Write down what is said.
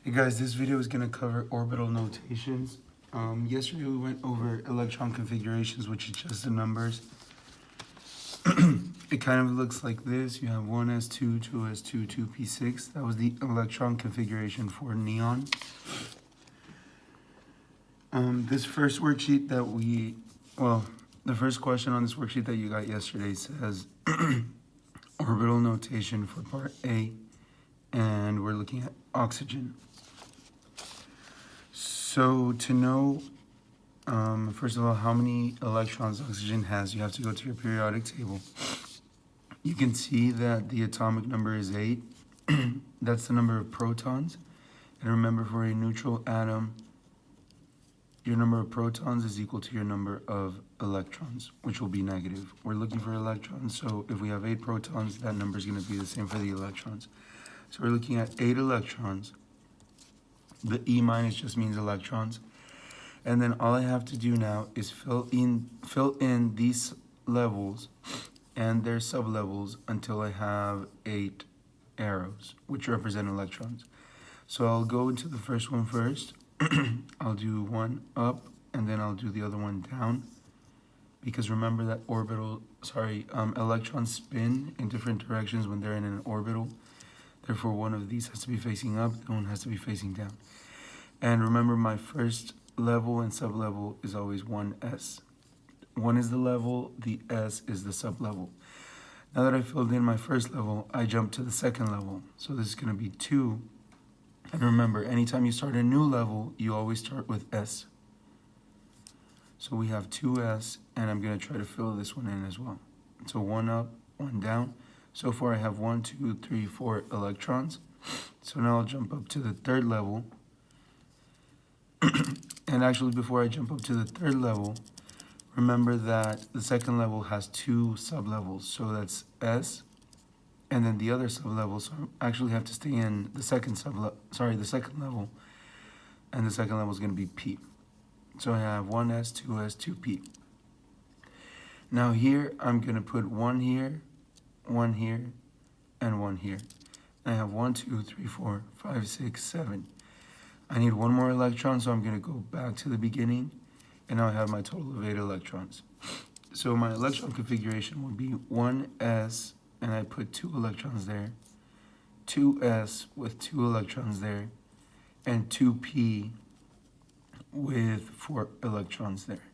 Hey guys, this video is going to cover orbital notations. Yesterday we went over electron configurations, which is just the numbers. It kind of looks like this. You have 1s2, 2s2, 2p6. That was the electron configuration for neon. This first worksheet that the first question on this worksheet that you got yesterday says orbital notation for part A, and we're looking at oxygen. So to know, first of all, how many electrons oxygen has, you have to go to your periodic table. You can see that the atomic number is 8. That's the number of protons. And remember, for a neutral atom, your number of protons is equal to your number of electrons, which will be negative. We're looking for electrons, so if we have 8 protons, that number is going to be the same for the electrons. So we're looking at 8 electrons. The E minus just means electrons. And then all I have to do now is fill in these levels and their sublevels until I have 8 arrows, which represent electrons. So I'll go into the first one first. I'll do one up, and then I'll do the other one down. Because remember that electrons spin in different directions when they're in an orbital. Therefore, one of these has to be facing up, the one has to be facing down. And remember, my first level and sublevel is always 1s. 1 is the level, the s is the sublevel. Now that I filled in my first level, I jump to the second level. So this is going to be 2. And remember, anytime you start a new level, you always start with s. So we have 2s, and I'm going to try to fill this one in as well. So 1 up, 1 down. So far I have 1, 2, 3, 4 electrons. So now I'll jump up to the third level. And actually, before I jump up to the third level, remember that the second level has 2 sublevels. So that's S, and then the other sublevels. So I actually have to stay in the second level, and the second level is going to be P. So I have 1s, 2s, 2p. Now here I'm going to put 1 here, 1 here, and 1 here. I have 1, 2, 3, 4, 5, 6, 7. I need 1 more electron, so I'm going to go back to the beginning, and now I have my total of 8 electrons. So my electron configuration would be 1s, and I put 2 electrons there, 2s with 2 electrons there, and 2p with 4 electrons there.